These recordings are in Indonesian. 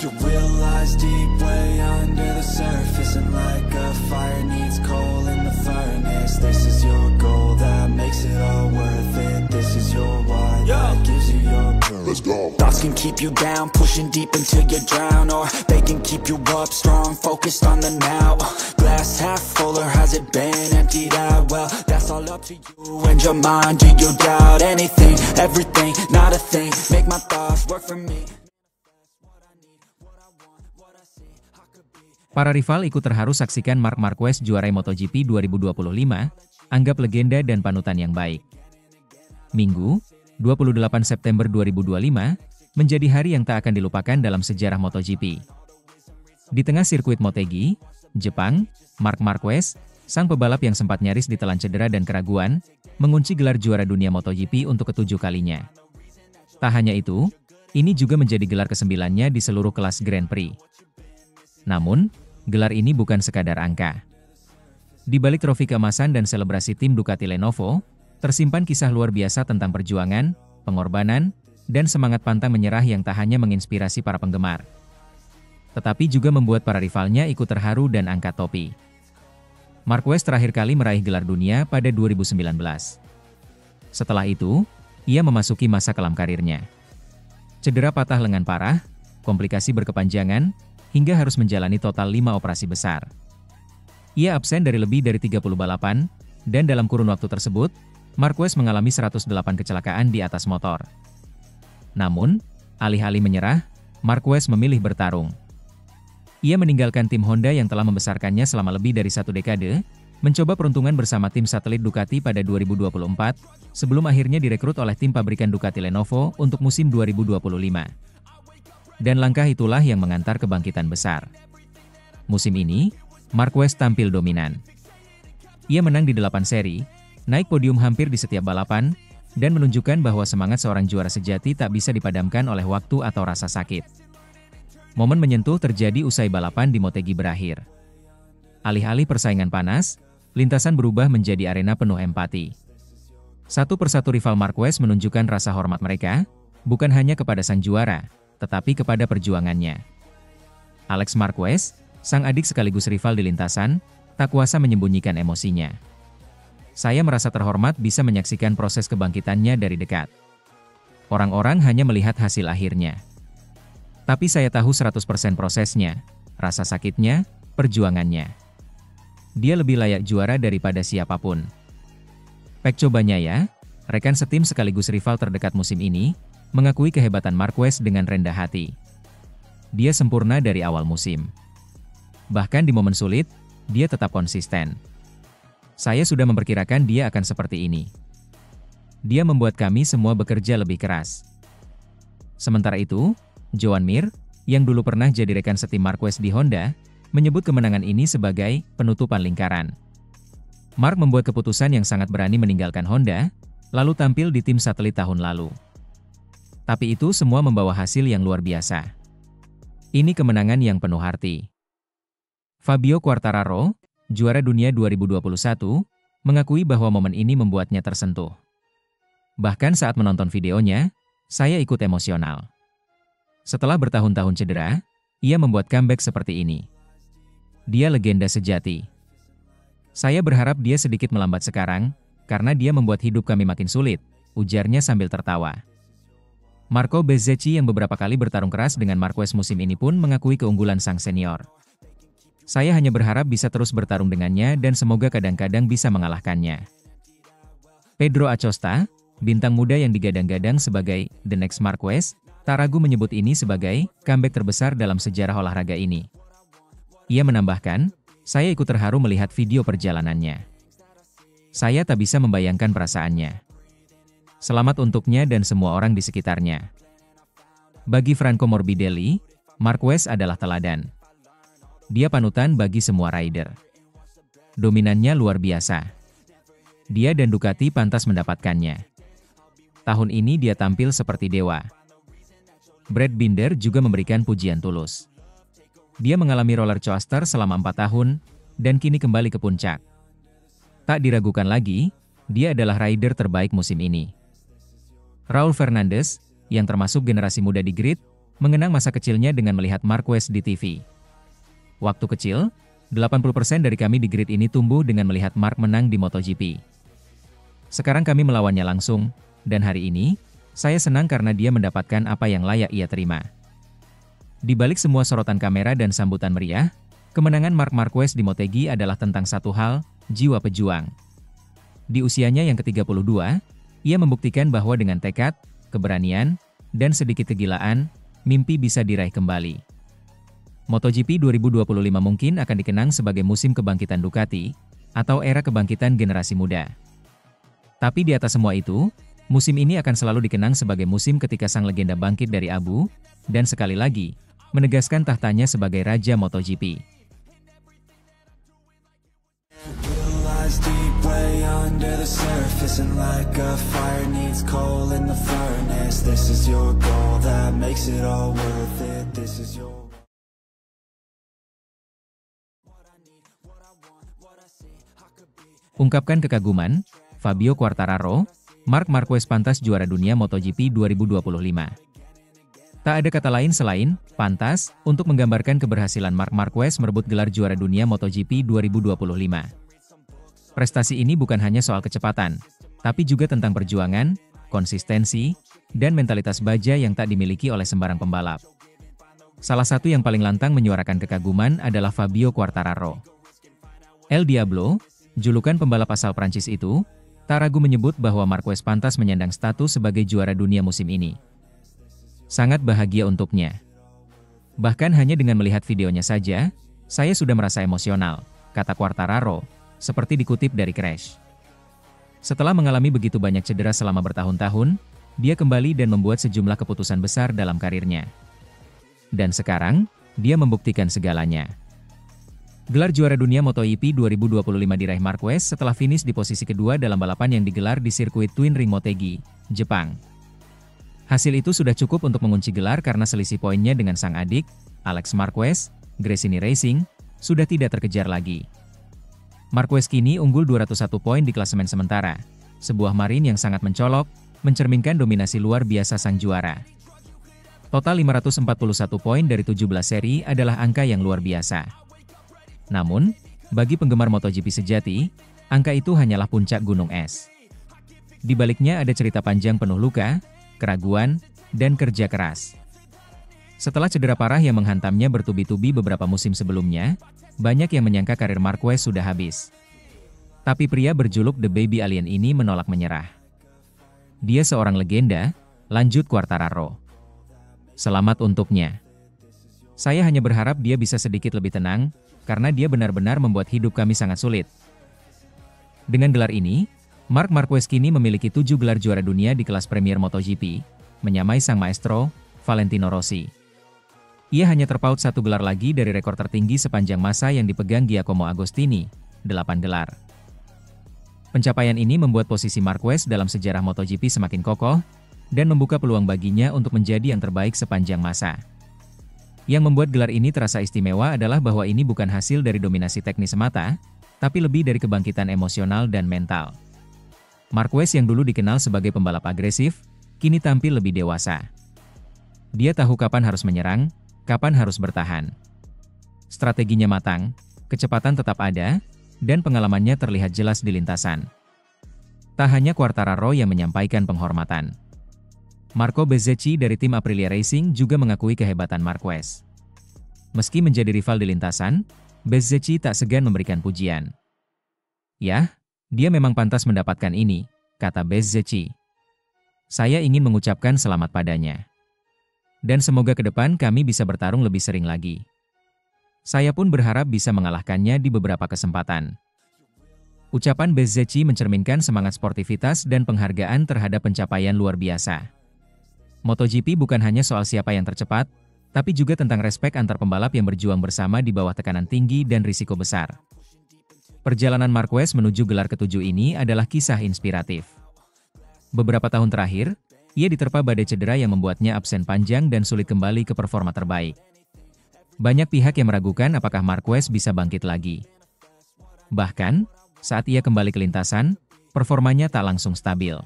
You realize deep way under the surface, and like a fire needs coal in the furnace. This is your goal that makes it all worth it. This is your why that gives you your purpose. Let's go. Thoughts can keep you down, pushing deep until you drown, or they can keep you up strong, focused on the now. Glass half full, or has it been emptied out? Well, that's all up to you and your mind. Do you doubt anything, everything, not a thing? Make my thoughts work for me. Para rival ikut terharu saksikan Marc Marquez juarai MotoGP 2025, anggap legenda dan panutan yang baik. Minggu, 28 September 2025, menjadi hari yang tak akan dilupakan dalam sejarah MotoGP. Di tengah sirkuit Motegi, Jepang, Marc Marquez, sang pebalap yang sempat nyaris ditelan cedera dan keraguan, mengunci gelar juara dunia MotoGP untuk ke-7 kalinya. Tak hanya itu, ini juga menjadi gelar ke-9-nya di seluruh kelas Grand Prix. Namun, gelar ini bukan sekadar angka. Di balik trofi keemasan dan selebrasi tim Ducati Lenovo, tersimpan kisah luar biasa tentang perjuangan, pengorbanan, dan semangat pantang menyerah yang tak hanya menginspirasi para penggemar, tetapi juga membuat para rivalnya ikut terharu dan angkat topi. Marquez terakhir kali meraih gelar dunia pada 2019. Setelah itu, ia memasuki masa kelam karirnya. Cedera patah lengan parah, komplikasi berkepanjangan, hingga harus menjalani total 5 operasi besar. Ia absen dari lebih dari 30 balapan, dan dalam kurun waktu tersebut, Marquez mengalami 108 kecelakaan di atas motor. Namun, alih-alih menyerah, Marquez memilih bertarung. Ia meninggalkan tim Honda yang telah membesarkannya selama lebih dari 1 dekade, mencoba peruntungan bersama tim satelit Ducati pada 2024, sebelum akhirnya direkrut oleh tim pabrikan Ducati Lenovo untuk musim 2025. Dan langkah itulah yang mengantar kebangkitan besar. Musim ini, Marquez tampil dominan. Ia menang di 8 seri, naik podium hampir di setiap balapan, dan menunjukkan bahwa semangat seorang juara sejati tak bisa dipadamkan oleh waktu atau rasa sakit. Momen menyentuh terjadi usai balapan di Motegi berakhir. Alih-alih persaingan panas, lintasan berubah menjadi arena penuh empati. Satu persatu rival Marquez menunjukkan rasa hormat mereka, bukan hanya kepada sang juara, tetapi kepada perjuangannya. Alex Marquez, sang adik sekaligus rival di lintasan, tak kuasa menyembunyikan emosinya. Saya merasa terhormat bisa menyaksikan proses kebangkitannya dari dekat. Orang-orang hanya melihat hasil akhirnya. Tapi saya tahu 100% prosesnya, rasa sakitnya, perjuangannya. Dia lebih layak juara daripada siapapun. Pecco Bagnaia, rekan setim sekaligus rival terdekat musim ini, mengakui kehebatan Marquez dengan rendah hati. Dia sempurna dari awal musim. Bahkan di momen sulit, dia tetap konsisten. Saya sudah memperkirakan dia akan seperti ini. Dia membuat kami semua bekerja lebih keras. Sementara itu, Joan Mir, yang dulu pernah jadi rekan setim Marquez di Honda, menyebut kemenangan ini sebagai penutupan lingkaran. Marc membuat keputusan yang sangat berani meninggalkan Honda, lalu tampil di tim satelit tahun lalu. Tapi itu semua membawa hasil yang luar biasa. Ini kemenangan yang penuh arti. Fabio Quartararo, juara dunia 2021, mengakui bahwa momen ini membuatnya tersentuh. Bahkan saat menonton videonya, saya ikut emosional. Setelah bertahun-tahun cedera, ia membuat comeback seperti ini. Dia legenda sejati. Saya berharap dia sedikit melambat sekarang, karena dia membuat hidup kami makin sulit, ujarnya sambil tertawa. Marco Bezzecchi yang beberapa kali bertarung keras dengan Marquez musim ini pun mengakui keunggulan sang senior. Saya hanya berharap bisa terus bertarung dengannya dan semoga kadang-kadang bisa mengalahkannya. Pedro Acosta, bintang muda yang digadang-gadang sebagai The Next Marquez, tak ragu menyebut ini sebagai comeback terbesar dalam sejarah olahraga ini. Ia menambahkan, saya ikut terharu melihat video perjalanannya. Saya tak bisa membayangkan perasaannya. Selamat untuknya dan semua orang di sekitarnya. Bagi Franco Morbidelli, Marquez adalah teladan. Dia panutan bagi semua rider. Dominannya luar biasa. Dia dan Ducati pantas mendapatkannya. Tahun ini dia tampil seperti dewa. Brad Binder juga memberikan pujian tulus. Dia mengalami roller coaster selama 4 tahun, dan kini kembali ke puncak. Tak diragukan lagi, dia adalah rider terbaik musim ini. Raul Fernandez, yang termasuk generasi muda di grid, mengenang masa kecilnya dengan melihat Marquez di TV. Waktu kecil, 80% dari kami di grid ini tumbuh dengan melihat Mark menang di MotoGP. Sekarang kami melawannya langsung, dan hari ini, saya senang karena dia mendapatkan apa yang layak ia terima. Di balik semua sorotan kamera dan sambutan meriah, kemenangan Marc Marquez di Motegi adalah tentang satu hal, jiwa pejuang. Di usianya yang ke-32, ia membuktikan bahwa dengan tekad, keberanian, dan sedikit kegilaan, mimpi bisa diraih kembali. MotoGP 2025 mungkin akan dikenang sebagai musim kebangkitan Ducati, atau era kebangkitan generasi muda. Tapi di atas semua itu, musim ini akan selalu dikenang sebagai musim ketika sang legenda bangkit dari abu, dan sekali lagi, menegaskan tahtanya sebagai Raja MotoGP. Ungkapkan kekaguman, Fabio Quartararo, Marc Marquez pantas juara dunia MotoGP 2025. Tak ada kata lain selain pantas untuk menggambarkan keberhasilan Marc Marquez merebut gelar juara dunia MotoGP 2025. Prestasi ini bukan hanya soal kecepatan, tapi juga tentang perjuangan, konsistensi, dan mentalitas baja yang tak dimiliki oleh sembarang pembalap. Salah satu yang paling lantang menyuarakan kekaguman adalah Fabio Quartararo. El Diablo, julukan pembalap asal Prancis itu, tak ragu menyebut bahwa Marquez pantas menyandang status sebagai juara dunia musim ini. Sangat bahagia untuknya. Bahkan hanya dengan melihat videonya saja, saya sudah merasa emosional, kata Quartararo, seperti dikutip dari Crash. Setelah mengalami begitu banyak cedera selama bertahun-tahun, dia kembali dan membuat sejumlah keputusan besar dalam karirnya. Dan sekarang, dia membuktikan segalanya. Gelar juara dunia MotoGP 2025 diraih Marquez setelah finish di posisi kedua dalam balapan yang digelar di sirkuit Twin Ring Motegi, Jepang. Hasil itu sudah cukup untuk mengunci gelar karena selisih poinnya dengan sang adik, Alex Marquez, Gresini Racing, sudah tidak terkejar lagi. Marquez kini unggul 201 poin di klasemen sementara, sebuah marine yang sangat mencolok, mencerminkan dominasi luar biasa sang juara. Total 541 poin dari 17 seri adalah angka yang luar biasa. Namun, bagi penggemar MotoGP sejati, angka itu hanyalah puncak gunung es. Di baliknya ada cerita panjang penuh luka, keraguan, dan kerja keras. Setelah cedera parah yang menghantamnya bertubi-tubi beberapa musim sebelumnya, banyak yang menyangka karir Marquez sudah habis. Tapi pria berjuluk The Baby Alien ini menolak menyerah. Dia seorang legenda, lanjut Quartararo. Selamat untuknya. Saya hanya berharap dia bisa sedikit lebih tenang, karena dia benar-benar membuat hidup kami sangat sulit. Dengan gelar ini, Marc Marquez kini memiliki 7 gelar juara dunia di kelas Premier MotoGP, menyamai sang maestro, Valentino Rossi. Ia hanya terpaut 1 gelar lagi dari rekor tertinggi sepanjang masa yang dipegang Giacomo Agostini, 8 gelar. Pencapaian ini membuat posisi Marquez dalam sejarah MotoGP semakin kokoh, dan membuka peluang baginya untuk menjadi yang terbaik sepanjang masa. Yang membuat gelar ini terasa istimewa adalah bahwa ini bukan hasil dari dominasi teknis semata, tapi lebih dari kebangkitan emosional dan mental. Marquez yang dulu dikenal sebagai pembalap agresif, kini tampil lebih dewasa. Dia tahu kapan harus menyerang, kapan harus bertahan. Strateginya matang, kecepatan tetap ada, dan pengalamannya terlihat jelas di lintasan. Tak hanya Quartararo yang menyampaikan penghormatan. Marco Bezzecchi dari tim Aprilia Racing juga mengakui kehebatan Marquez. Meski menjadi rival di lintasan, Bezzecchi tak segan memberikan pujian. "Yah, dia memang pantas mendapatkan ini," kata Bezzecchi. "Saya ingin mengucapkan selamat padanya. Dan semoga ke depan kami bisa bertarung lebih sering lagi. Saya pun berharap bisa mengalahkannya di beberapa kesempatan." Ucapan Bezzecchi mencerminkan semangat sportivitas dan penghargaan terhadap pencapaian luar biasa. MotoGP bukan hanya soal siapa yang tercepat, tapi juga tentang respek antar pembalap yang berjuang bersama di bawah tekanan tinggi dan risiko besar. Perjalanan Marquez menuju gelar ke-7 ini adalah kisah inspiratif. Beberapa tahun terakhir, ia diterpa badai cedera yang membuatnya absen panjang dan sulit kembali ke performa terbaik. Banyak pihak yang meragukan apakah Marquez bisa bangkit lagi. Bahkan, saat ia kembali ke lintasan, performanya tak langsung stabil.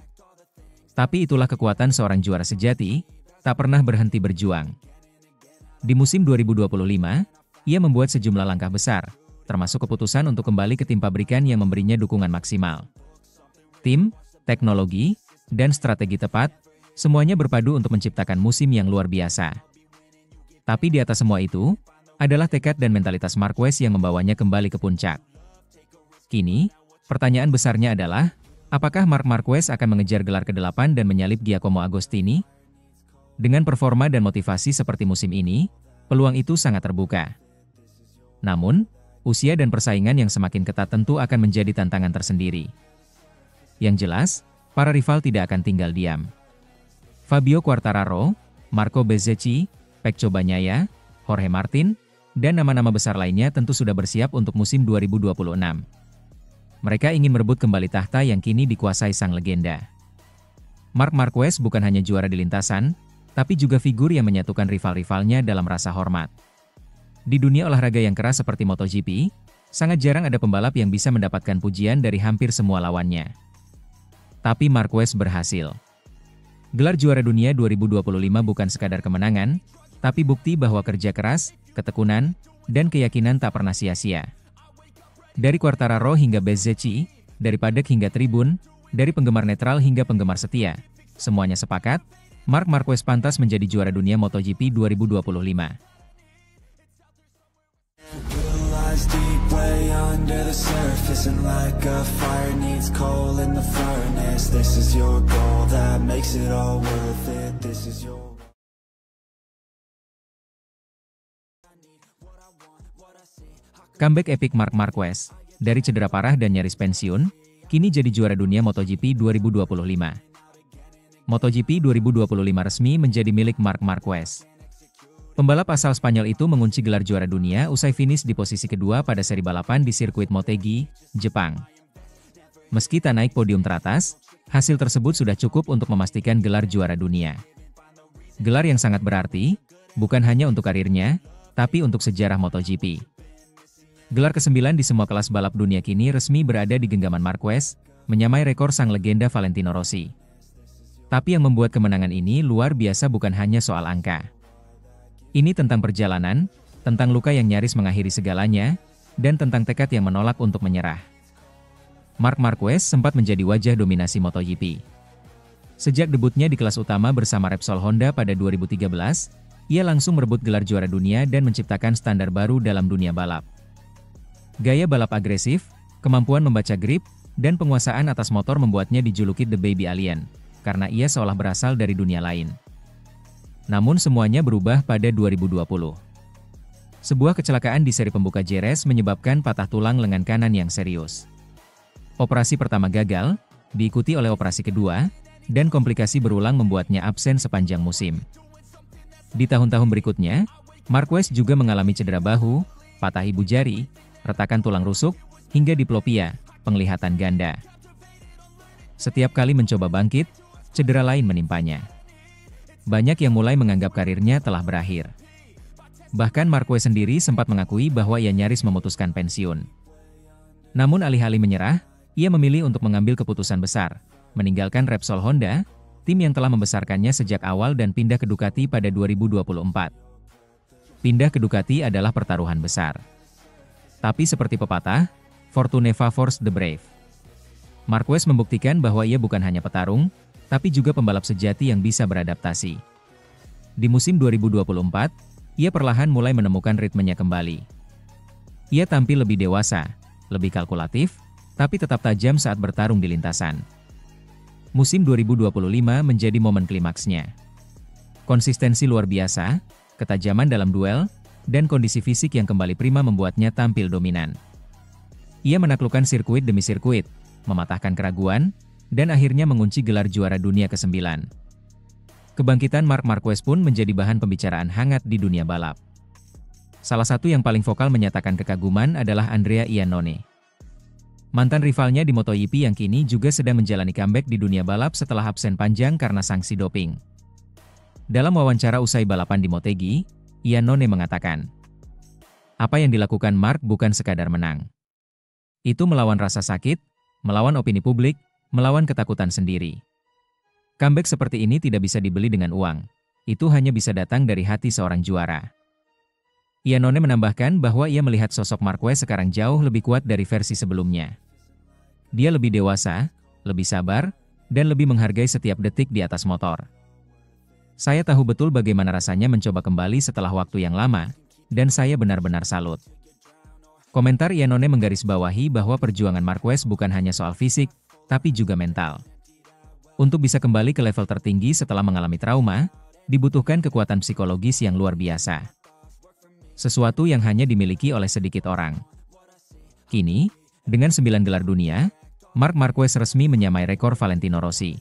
Tapi itulah kekuatan seorang juara sejati, tak pernah berhenti berjuang. Di musim 2025, ia membuat sejumlah langkah besar, termasuk keputusan untuk kembali ke tim pabrikan yang memberinya dukungan maksimal. Tim, teknologi, dan strategi tepat, semuanya berpadu untuk menciptakan musim yang luar biasa. Tapi di atas semua itu, adalah tekad dan mentalitas Marquez yang membawanya kembali ke puncak. Kini, pertanyaan besarnya adalah, apakah Marc Marquez akan mengejar gelar ke-8 dan menyalip Giacomo Agostini? Dengan performa dan motivasi seperti musim ini, peluang itu sangat terbuka. Namun, usia dan persaingan yang semakin ketat tentu akan menjadi tantangan tersendiri. Yang jelas, para rival tidak akan tinggal diam. Fabio Quartararo, Marco Bezzecchi, Pecco Bagnaia, Jorge Martin, dan nama-nama besar lainnya tentu sudah bersiap untuk musim 2026. Mereka ingin merebut kembali tahta yang kini dikuasai sang legenda. Marc Marquez bukan hanya juara di lintasan, tapi juga figur yang menyatukan rival-rivalnya dalam rasa hormat. Di dunia olahraga yang keras seperti MotoGP, sangat jarang ada pembalap yang bisa mendapatkan pujian dari hampir semua lawannya. Tapi Marquez berhasil. Gelar juara dunia 2025 bukan sekadar kemenangan, tapi bukti bahwa kerja keras, ketekunan, dan keyakinan tak pernah sia-sia. Dari Quartararo hingga Bezzecchi, dari paddock hingga tribun, dari penggemar netral hingga penggemar setia, semuanya sepakat, Marc Marquez pantas menjadi juara dunia MotoGP 2025. Comeback epik Marc Marquez, dari cedera parah dan nyaris pensiun, kini jadi juara dunia MotoGP 2025. MotoGP 2025 resmi menjadi milik Marc Marquez. Pembalap asal Spanyol itu mengunci gelar juara dunia usai finish di posisi kedua pada seri balapan di sirkuit Motegi, Jepang. Meski tak naik podium teratas, hasil tersebut sudah cukup untuk memastikan gelar juara dunia. Gelar yang sangat berarti, bukan hanya untuk karirnya, tapi untuk sejarah MotoGP. Gelar ke-9 di semua kelas balap dunia kini resmi berada di genggaman Marquez, menyamai rekor sang legenda Valentino Rossi. Tapi yang membuat kemenangan ini luar biasa bukan hanya soal angka. Ini tentang perjalanan, tentang luka yang nyaris mengakhiri segalanya, dan tentang tekad yang menolak untuk menyerah. Marc Marquez sempat menjadi wajah dominasi MotoGP. Sejak debutnya di kelas utama bersama Repsol Honda pada 2013, ia langsung merebut gelar juara dunia dan menciptakan standar baru dalam dunia balap. Gaya balap agresif, kemampuan membaca grip, dan penguasaan atas motor membuatnya dijuluki The Baby Alien, karena ia seolah berasal dari dunia lain. Namun semuanya berubah pada 2020. Sebuah kecelakaan di seri pembuka Jerez menyebabkan patah tulang lengan kanan yang serius. Operasi pertama gagal, diikuti oleh operasi kedua, dan komplikasi berulang membuatnya absen sepanjang musim. Di tahun-tahun berikutnya, Marquez juga mengalami cedera bahu, patah ibu jari, retakan tulang rusuk, hingga diplopia, penglihatan ganda. Setiap kali mencoba bangkit, cedera lain menimpanya. Banyak yang mulai menganggap karirnya telah berakhir. Bahkan Marquez sendiri sempat mengakui bahwa ia nyaris memutuskan pensiun. Namun alih-alih menyerah, ia memilih untuk mengambil keputusan besar, meninggalkan Repsol Honda, tim yang telah membesarkannya sejak awal dan pindah ke Ducati pada 2024. Pindah ke Ducati adalah pertaruhan besar. Tapi seperti pepatah, Fortune favors the brave. Marquez membuktikan bahwa ia bukan hanya petarung, tapi juga pembalap sejati yang bisa beradaptasi. Di musim 2024, ia perlahan mulai menemukan ritmenya kembali. Ia tampil lebih dewasa, lebih kalkulatif, tapi tetap tajam saat bertarung di lintasan. Musim 2025 menjadi momen klimaksnya. Konsistensi luar biasa, ketajaman dalam duel, dan kondisi fisik yang kembali prima membuatnya tampil dominan. Ia menaklukkan sirkuit demi sirkuit, mematahkan keraguan, dan akhirnya mengunci gelar juara dunia ke-9. Kebangkitan Marc Marquez pun menjadi bahan pembicaraan hangat di dunia balap. Salah satu yang paling vokal menyatakan kekaguman adalah Andrea Iannone. Mantan rivalnya di MotoGP yang kini juga sedang menjalani comeback di dunia balap setelah absen panjang karena sanksi doping. Dalam wawancara usai balapan di Motegi, Iannone mengatakan, "Apa yang dilakukan Marc bukan sekadar menang. Itu melawan rasa sakit, melawan opini publik, melawan ketakutan sendiri. Comeback seperti ini tidak bisa dibeli dengan uang. Itu hanya bisa datang dari hati seorang juara." Iannone menambahkan bahwa ia melihat sosok Marquez sekarang jauh lebih kuat dari versi sebelumnya. Dia lebih dewasa, lebih sabar, dan lebih menghargai setiap detik di atas motor. Saya tahu betul bagaimana rasanya mencoba kembali setelah waktu yang lama, dan saya benar-benar salut. Komentar Iannone menggarisbawahi bahwa perjuangan Marquez bukan hanya soal fisik, tapi juga mental. Untuk bisa kembali ke level tertinggi setelah mengalami trauma, dibutuhkan kekuatan psikologis yang luar biasa. Sesuatu yang hanya dimiliki oleh sedikit orang. Kini, dengan 9 gelar dunia, Marc Marquez resmi menyamai rekor Valentino Rossi.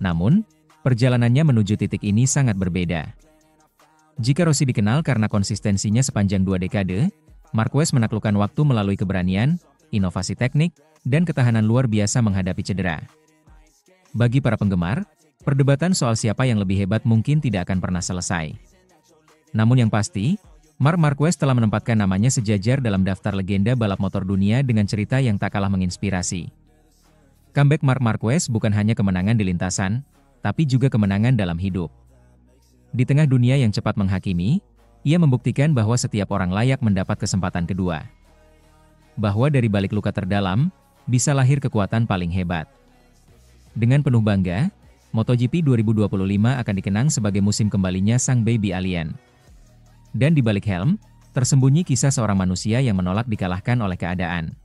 Namun, perjalanannya menuju titik ini sangat berbeda. Jika Rossi dikenal karena konsistensinya sepanjang 2 dekade, Marquez menaklukkan waktu melalui keberanian, inovasi teknik, dan ketahanan luar biasa menghadapi cedera. Bagi para penggemar, perdebatan soal siapa yang lebih hebat mungkin tidak akan pernah selesai. Namun yang pasti, Marc Marquez telah menempatkan namanya sejajar dalam daftar legenda balap motor dunia dengan cerita yang tak kalah menginspirasi. Comeback Marc Marquez bukan hanya kemenangan di lintasan, tapi juga kemenangan dalam hidup. Di tengah dunia yang cepat menghakimi, ia membuktikan bahwa setiap orang layak mendapat kesempatan kedua. Bahwa dari balik luka terdalam, bisa lahir kekuatan paling hebat. Dengan penuh bangga, MotoGP 2025 akan dikenang sebagai musim kembalinya sang baby alien. Dan di balik helm, tersembunyi kisah seorang manusia yang menolak dikalahkan oleh keadaan.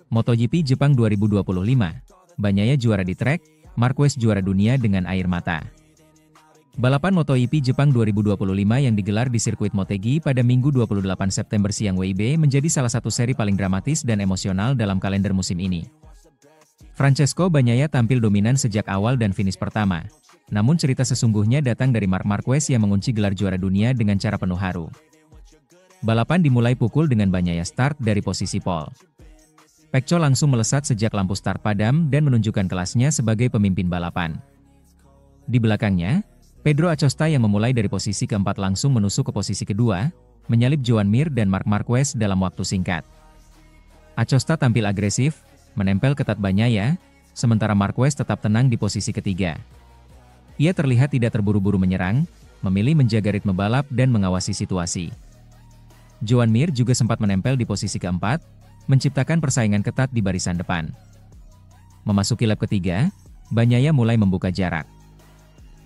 MotoGP Jepang 2025, Bagnaia juara di trek, Marquez juara dunia dengan air mata. Balapan MotoGP Jepang 2025 yang digelar di sirkuit Motegi pada Minggu 28 September siang WIB menjadi salah satu seri paling dramatis dan emosional dalam kalender musim ini. Francesco Bagnaia tampil dominan sejak awal dan finish pertama, namun cerita sesungguhnya datang dari Marc Marquez yang mengunci gelar juara dunia dengan cara penuh haru. Balapan dimulai pukul dengan Bagnaia start dari posisi pole. Pecco langsung melesat sejak lampu start padam dan menunjukkan kelasnya sebagai pemimpin balapan. Di belakangnya, Pedro Acosta yang memulai dari posisi keempat langsung menusuk ke posisi kedua, menyalip Joan Mir dan Marc Marquez dalam waktu singkat. Acosta tampil agresif, menempel ketat Bagnaia, sementara Marquez tetap tenang di posisi ketiga. Ia terlihat tidak terburu-buru menyerang, memilih menjaga ritme balap dan mengawasi situasi. Joan Mir juga sempat menempel di posisi keempat, menciptakan persaingan ketat di barisan depan. Memasuki lap ketiga, Bagnaia mulai membuka jarak.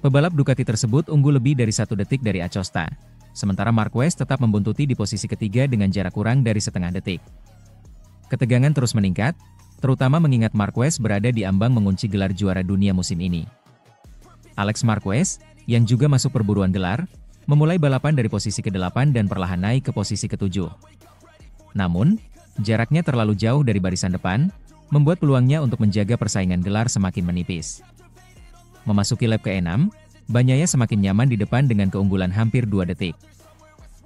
Pebalap Ducati tersebut unggul lebih dari 1 detik dari Acosta, sementara Marquez tetap membuntuti di posisi ketiga dengan jarak kurang dari setengah detik. Ketegangan terus meningkat, terutama mengingat Marquez berada di ambang mengunci gelar juara dunia musim ini. Alex Marquez, yang juga masuk perburuan gelar, memulai balapan dari posisi ke-8 dan perlahan naik ke posisi ke-7. Namun, jaraknya terlalu jauh dari barisan depan, membuat peluangnya untuk menjaga persaingan gelar semakin menipis. Memasuki lap ke-6, Bagnaia semakin nyaman di depan dengan keunggulan hampir 2 detik.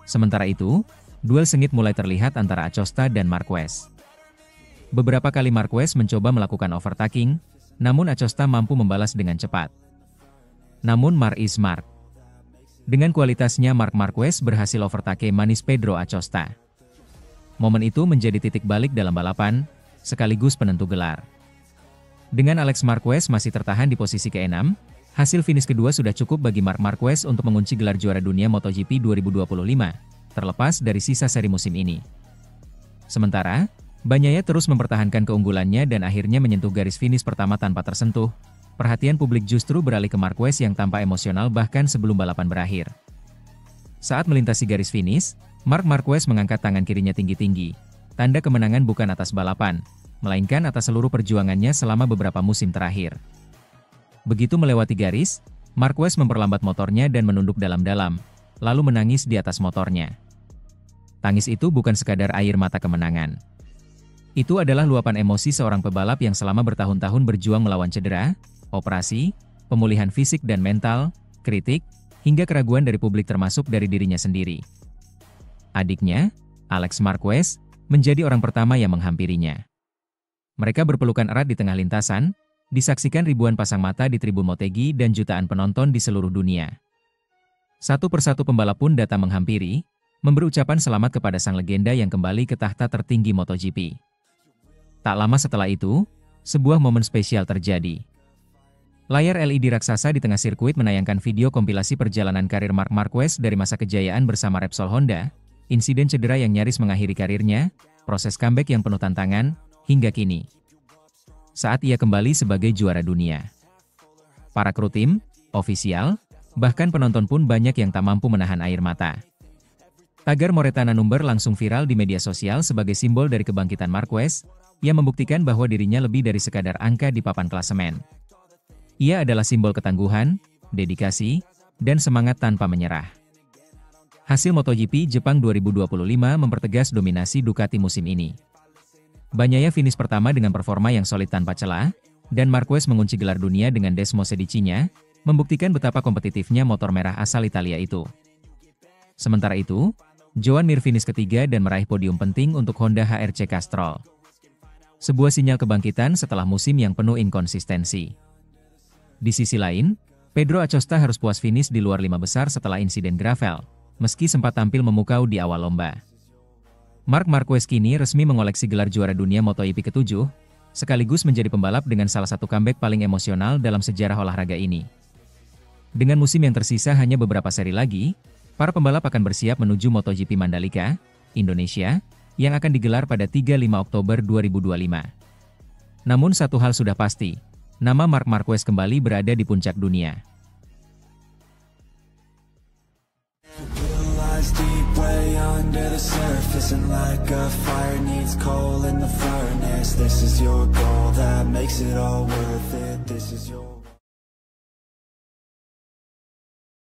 Sementara itu, duel sengit mulai terlihat antara Acosta dan Marquez. Beberapa kali Marquez mencoba melakukan overtaking, namun Acosta mampu membalas dengan cepat. Namun Marc is Marc. Dengan kualitasnya Marc Marquez berhasil overtake manis Pedro Acosta. Momen itu menjadi titik balik dalam balapan, sekaligus penentu gelar. Dengan Alex Marquez masih tertahan di posisi ke-6, hasil finish kedua sudah cukup bagi Marc Marquez untuk mengunci gelar juara dunia MotoGP 2025, terlepas dari sisa seri musim ini. Sementara, Bagnaia terus mempertahankan keunggulannya dan akhirnya menyentuh garis finish pertama tanpa tersentuh. Perhatian publik justru beralih ke Marquez yang tampak emosional bahkan sebelum balapan berakhir. Saat melintasi garis finish, Marc Marquez mengangkat tangan kirinya tinggi-tinggi, tanda kemenangan bukan atas balapan, melainkan atas seluruh perjuangannya selama beberapa musim terakhir. Begitu melewati garis, Marquez memperlambat motornya dan menunduk dalam-dalam, lalu menangis di atas motornya. Tangis itu bukan sekadar air mata kemenangan. Itu adalah luapan emosi seorang pebalap yang selama bertahun-tahun berjuang melawan cedera, operasi, pemulihan fisik dan mental, kritik, hingga keraguan dari publik termasuk dari dirinya sendiri. Adiknya, Alex Marquez, menjadi orang pertama yang menghampirinya. Mereka berpelukan erat di tengah lintasan, disaksikan ribuan pasang mata di tribun Motegi dan jutaan penonton di seluruh dunia. Satu persatu pembalap pun datang menghampiri, memberi ucapan selamat kepada sang legenda yang kembali ke tahta tertinggi MotoGP. Tak lama setelah itu, sebuah momen spesial terjadi. Layar LED raksasa di tengah sirkuit menayangkan video kompilasi perjalanan karir Marc Marquez dari masa kejayaan bersama Repsol Honda, insiden cedera yang nyaris mengakhiri karirnya, proses comeback yang penuh tantangan, hingga kini. Saat ia kembali sebagai juara dunia. Para kru tim, ofisial, bahkan penonton pun banyak yang tak mampu menahan air mata. Tagar Moretana Number langsung viral di media sosial sebagai simbol dari kebangkitan Marquez, yang membuktikan bahwa dirinya lebih dari sekadar angka di papan klasemen. Ia adalah simbol ketangguhan, dedikasi, dan semangat tanpa menyerah. Hasil MotoGP Jepang 2025 mempertegas dominasi Ducati musim ini. Bagnaia finish pertama dengan performa yang solid tanpa celah, dan Marquez mengunci gelar dunia dengan Desmosedici-nya, membuktikan betapa kompetitifnya motor merah asal Italia itu. Sementara itu, Joan Mir finish ketiga dan meraih podium penting untuk Honda HRC Castrol. Sebuah sinyal kebangkitan setelah musim yang penuh inkonsistensi. Di sisi lain, Pedro Acosta harus puas finish di luar 5 besar setelah insiden gravel, meski sempat tampil memukau di awal lomba. Marc Marquez kini resmi mengoleksi gelar juara dunia MotoGP ke-7, sekaligus menjadi pembalap dengan salah satu comeback paling emosional dalam sejarah olahraga ini. Dengan musim yang tersisa hanya beberapa seri lagi, para pembalap akan bersiap menuju MotoGP Mandalika, Indonesia, yang akan digelar pada 3-5 Oktober 2025. Namun satu hal sudah pasti, nama Marc Marquez kembali berada di puncak dunia. This is your goal that makes it all worth it. This is your